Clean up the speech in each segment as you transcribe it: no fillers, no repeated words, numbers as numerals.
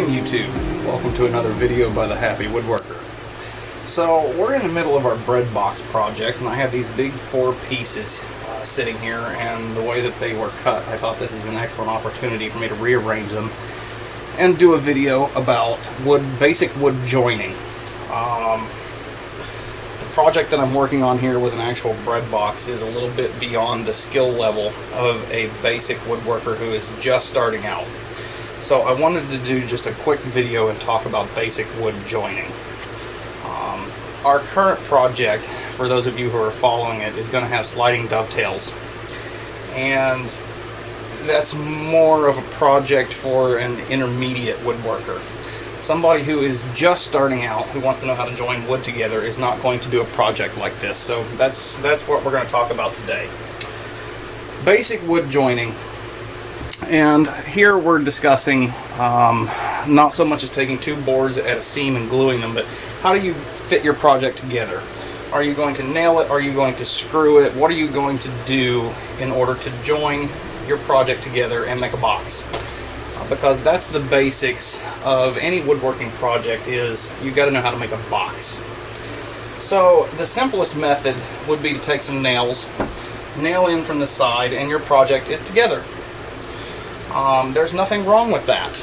morning, YouTube. Welcome to another video by the Happy Woodworker. So we're in the middle of our bread box project, and I have these big 4 pieces sitting here, and the way that they were cut, I thought this is an excellent opportunity for me to rearrange them and do a video about basic wood joining. The project that I'm working on here with an actual bread box is a little bit beyond the skill level of a basic woodworker who is just starting out. So I wanted to do just a quick video and talk about basic wood joining. Our current project, for those of you who are following it, is going to have sliding dovetails. And that's more of a project for an intermediate woodworker. Somebody who is just starting out, who wants to know how to join wood together, is not going to do a project like this. So that's what we're going to talk about today. Basic wood joining. And here we're discussing not so much as taking 2 boards at a seam and gluing them, but how do you fit your project together? Are you going to nail it? Are you going to screw it? What are you going to do in order to join your project together and make a box? Because that's the basics of any woodworking project, is you got to know how to make a box. So the simplest method would be to take some nails, nail in from the side, and your project is together. There's nothing wrong with that.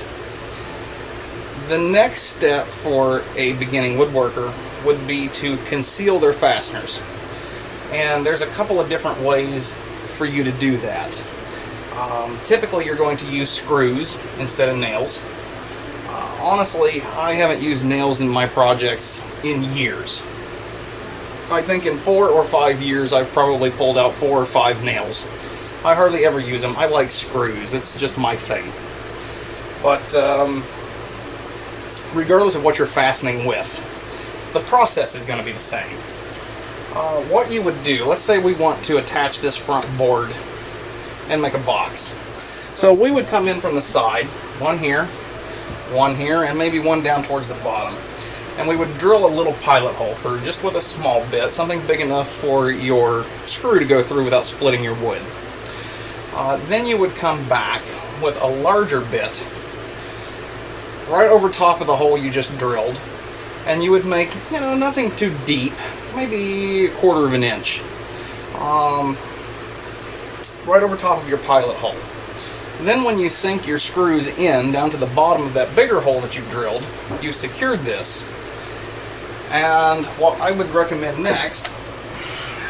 The next step for a beginning woodworker would be to conceal their fasteners. And there's a couple of different ways for you to do that. Typically you're going to use screws instead of nails. Honestly, I haven't used nails in my projects in years. I think in 4 or 5 years I've probably pulled out 4 or 5 nails. I hardly ever use them. I like screws. It's just my thing. But regardless of what you're fastening with, the process is going to be the same. What you would do, let's say we want to attach this front board and make a box. So we would come in from the side, one here, and maybe one down towards the bottom. And we would drill a little pilot hole through, just with a small bit, something big enough for your screw to go through without splitting your wood. Then you would come back with a larger bit right over top of the hole you just drilled, and you would make, nothing too deep, maybe 1/4 of an inch, right over top of your pilot hole. Then when you sink your screws in down to the bottom of that bigger hole that you've drilled, you secured this. And what I would recommend next,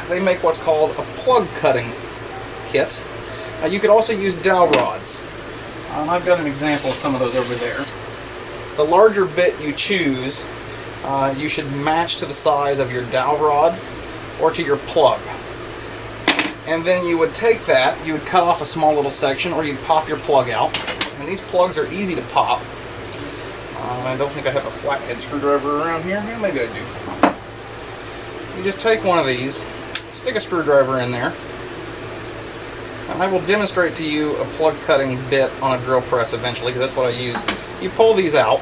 they make what's called a plug cutting kit. You could also use dowel rods. I've got an example of some of those over there. The larger bit you choose, you should match to the size of your dowel rod or to your plug. And then you would take that, you would cut off a small little section, or you'd pop your plug out. And these plugs are easy to pop. I don't think I have a flathead screwdriver around here. Yeah, maybe I do. You just take one of these, stick a screwdriver in there, and I will demonstrate to you a plug cutting bit on a drill press eventually, because that's what I use. You pull these out,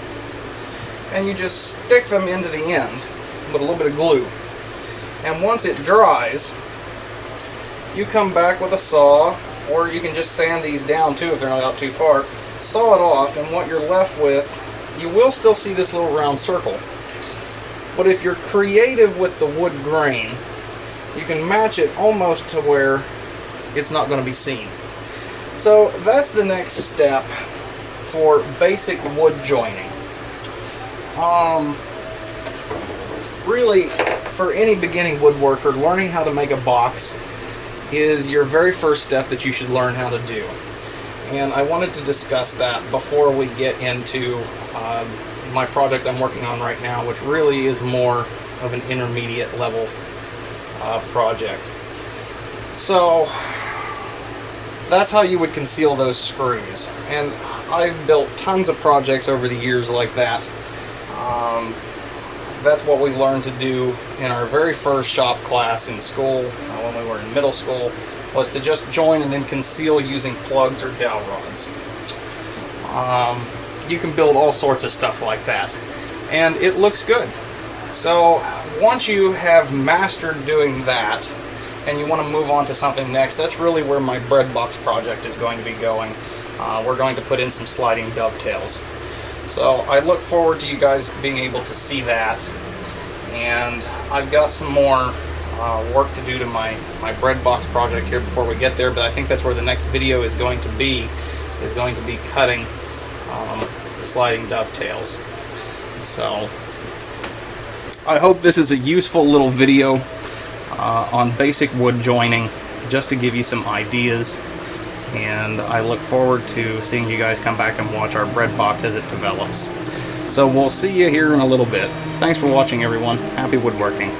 and you just stick them into the end with a little bit of glue. And once it dries, you come back with a saw, or you can just sand these down too if they're not out too far. Saw it off, and what you're left with, you will still see this little round circle. But if you're creative with the wood grain, you can match it almost to where it's not going to be seen. So that's the next step for basic wood joining. Really, for any beginning woodworker, learning how to make a box is your very first step that you should learn how to do. And I wanted to discuss that before we get into my project I'm working on right now, which really is more of an intermediate level project. So that's how you would conceal those screws. And I've built tons of projects over the years like that. That's what we learned to do in our very first shop class in school, when we were in middle school, was to just join and then conceal using plugs or dowel rods. You can build all sorts of stuff like that, and it looks good. So once you have mastered doing that, and you want to move on to something next, that's really where my bread box project is going to be going. We're going to put in some sliding dovetails. So I look forward to you guys being able to see that. And I've got some more work to do to my bread box project here before we get there, but I think that's where the next video is going to be cutting the sliding dovetails. So I hope this is a useful little video on basic wood joining, just to give you some ideas, and I look forward to seeing you guys come back and watch our bread box as it develops. So we'll see you here in a little bit. Thanks for watching, everyone. Happy woodworking.